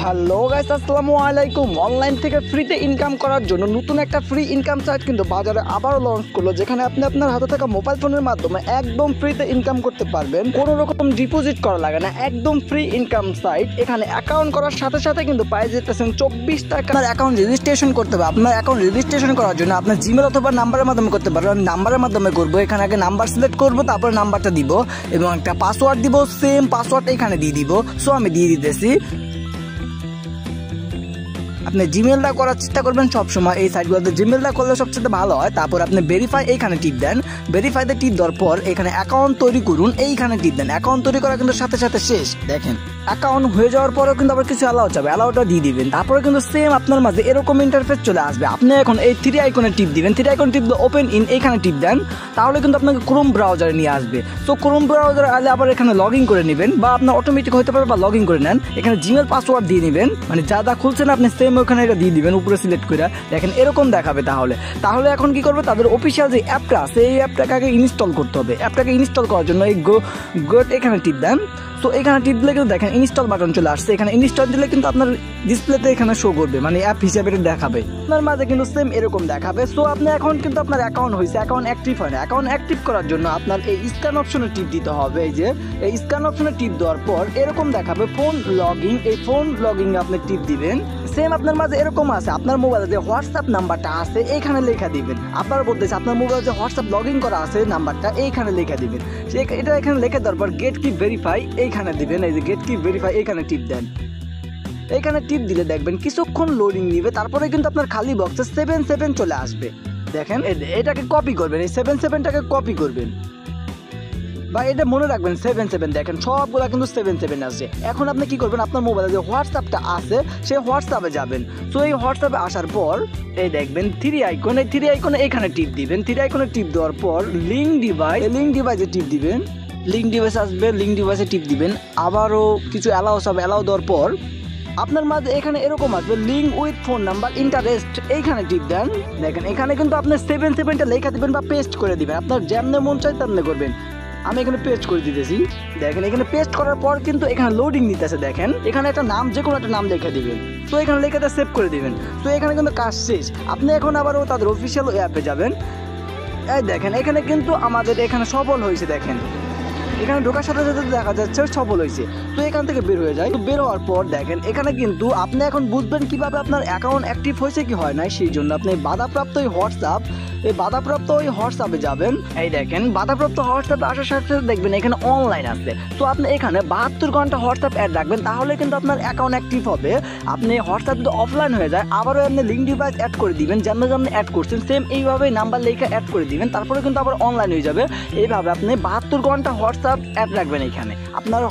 Hello guys, আসসালামু আলাইকুম। Online থেকে ফ্রিতে ইনকাম করার জন্য নতুন একটা ফ্রি ইনকাম সাইট কিন্তু বাজারে আবারও লঞ্চ করলো, যেখানে আপনি আপনার হাতে থাকা মোবাইল ফোনের মাধ্যমে একদম ফ্রিতে ইনকাম করতে পারবেন। কোনো রকম ডিপোজিট করা লাগে না, একদম ফ্রি ইনকাম সাইট। এখানে অ্যাকাউন্ট করার সাথে সাথে কিন্তু পাই যেতেছেন 24 টাকা। আপনার অ্যাকাউন্ট রেজিস্ট্রেশন করতে হবে। আপনার অ্যাকাউন্ট রেজিস্ট্রেশন করার জন্য আপনার জিমেল অথবা নাম্বারের মাধ্যমে করতে পারবেন। আমি নাম্বারের মাধ্যমে করবো। এখানে আগে নাম্বার সিলেক্ট করবো, তারপরে নাম্বারটা দিব এবং একটা পাসওয়ার্ড দিব। সেম পাসওয়ার্ড এখানে দিয়ে দিব। সো আমি দিয়ে দিতেছি। আপনি জিমেলটা করার চেষ্টা করবেন সবসময়। এই সাইটগুলোতে জিমেলটা করলে সবচেয়ে ভালো হয়। তারপর আপনি ভেরিফাই এইখানে টিপ দেন। ভেরিফাইতে টিপ দেওয়ার পর এখানে অ্যাকাউন্ট তৈরি করুন, এইখানে টিপ দেন। অ্যাকাউন্ট তৈরি করা কিন্তু সাথে সাথে শেষ। দেখেন অ্যাকাউন্ট হয়ে যাওয়ার পরেও কিন্তু আবার কিছু অ্যালাউ চাবে, অ্যালাউটা দিয়ে দিবেন। তারপরে কিন্তু সেম আপনার মাঝে এরকম ইন্টারফেস চলে আসবে। আপনি এখন এই থ্রি আইকনে টিপ দিবেন। থ্রি আইকন টিপ দিয়ে ওপেন ইন এইখানে টিপ দেন। তাহলে কিন্তু আপনাকে ক্রোম ব্রাউজারে নিয়ে আসবে। তো ক্রোম ব্রাউজারে আলে আবার এখানে লগ ইন করে নেবেন, বা আপনার অটোমেটিক হতে পারে, বা লগ ইন করে নেন। এখানে জিমেল পাসওয়ার্ড দিয়ে নেবেন, মানে যা যা খুলছেন আপনি সেম ওখানে এটা দিয়ে দিবেন উপরে সিলেক্ট করে। দেখেন এরকম দেখাবে। তাহলে এখন কি করবে, তাদের অফিসিয়াল যে অ্যাপটা আছে এই অ্যাপটাকে আগে ইনস্টল করতে হবে। অ্যাপটাকে ইনস্টল করার জন্য এই গোট এখানে টিপ দেন। তো এখানে টিপ দিলে কিন্তু দেখেন ইনস্টল বাটন চলে আসছে। এখানে ইনস্টল দিলে কিন্তু আপনার ডিসপ্লেতে এখানে শো করবে, মানে অ্যাপ হিসেবে দেখাবে। আপনার মাঝে কিন্তু সেম এরকম দেখাবে। সো আপনি এখন কিন্তু আপনার অ্যাকাউন্ট হয়েছে, অ্যাকাউন্ট অ্যাক্টিভ হয় না। অ্যাকাউন্ট অ্যাক্টিভ করার জন্য আপনার এই স্ক্যান অপশনে টিপ দিতে হবে। এই যে এই স্ক্যান অপশনে টিপ দেওয়ার পর এরকম দেখাবে ফোন লগইন। এই ফোন লগইন আপনি টিপ দিবেন। সেম আপনার মাঝে এরকম আছে, আপনার মোবাইলে যে হোয়াটসঅ্যাপ নাম্বারটা আছে এইখানে লেখা দিবেন। আপনার বলতেছে আপনার মোবাইলে যে হোয়াটসঅ্যাপ লগ ইন করা আছে নাম্বারটা এইখানে লেখা দিবেন। এটা এখানে লিখে দেওয়ার পর গেট কি ভেরিফাই এইখানে দিবেন। এই যে গেট কি ভেরিফাই এইখানে টিপ দেন। এইখানে টিপ দিলে দেখবেন কিছুক্ষণ লোডিং নিবে, তারপরে কিন্তু আপনার খালি বক্সে 77 চলে আসবে। দেখেন এটাকে কপি করবেন, এই 77টাকে কপি করবেন, বা এটা মনে রাখবেন 77। দেখেন সবগুলা কিন্তু 77 আছে। এখন আপনি কি করবেন, আপনার মোবাইলে যে হোয়াটসঅ্যাপটা আছে সেই হোয়াটসঅ্যাপে যাবেন। তো এই হোয়াটসঅ্যাপে আসার পর এই দেখবেন থ্রি আইকন, এই থ্রি আইকনে এখানে টিপ দিবেন। থ্রি আইকনে টিপ দেওয়ার পর লিঙ্ক ডিভাইসে টিপ দিবেন। লিঙ্ক ডিভাইস আসবে, লিঙ্ক ডিভাইসে টিপ দিবেন। আবারও কিছু অ্যালাউ হবে, অ্যালাউ দেওয়ার পর আপনার মাঝে এখানে এরকম আসবে link with phone number interest, এইখানে টিপ দেন। দেখেন এখানে কিন্তু আপনি 77টা লেখা দিবেন বা পেস্ট করে দিবেন। আপনার যেমনে মন চাই তেমনে করবেন। আমি এখানে পেস্ট করে দিতেছি। দেখেন এখানে পেস্ট করার পর কিন্তু এখানে লোডিং নিতেছে। দেখেন এখানে একটা নাম, যে কোনো একটা নাম লিখে দিবেন। তো এখানে লেখাটা সেভ করে দিবেন। তো এখানে কিন্তু কাজ শেষ। আপনি এখন আবারও তাদের অফিসিয়াল অ্যাপে যাবেন। এই দেখেন এখানে কিন্তু আমাদের এখানে সফল হয়েছে। দেখেন এখানে ঢোকার সাথে সাথে দেখা যাচ্ছে সফল হয়েছে। তো এখান থেকে বের হয়ে যায়। তো বের হওয়ার পর দেখেন এখানে কিন্তু আপনি এখন বুঝবেন কিভাবে আপনার অ্যাকাউন্ট অ্যাক্টিভ হয়েছে কি হয় নাই। সেই জন্য আপনি বাধাপ্রাপ্ত ওই হোয়াটসঅ্যাপে যাবেন। এই দেখেন বাধাপ্রাপ্ত হোয়াটসঅ্যাপে আসার সাথে সাথে দেখবেন এখানে অনলাইন আছে। তো আপনি এখানে 72 ঘন্টা হোয়াটসঅ্যাপ অ্যাড রাখবেন, তাহলে কিন্তু আপনার অ্যাকাউন্ট অ্যাক্টিভ হবে। আপনি হোয়াটসঅ্যাপ যদি অফলাইন হয়ে যায় আবারও আপনি লিঙ্ক ডিভাইস অ্যাড করে দিবেন, যেমন অ্যাড করছেন সেম এইভাবে নাম্বার লেখা অ্যাড করে দিবেন। তারপরে কিন্তু আবার অনলাইন হয়ে যাবে। এইভাবে আপনি 72 ঘন্টা হোয়াটসঅ্যাপ অ্যাড রাখবেন। এখানে আপনার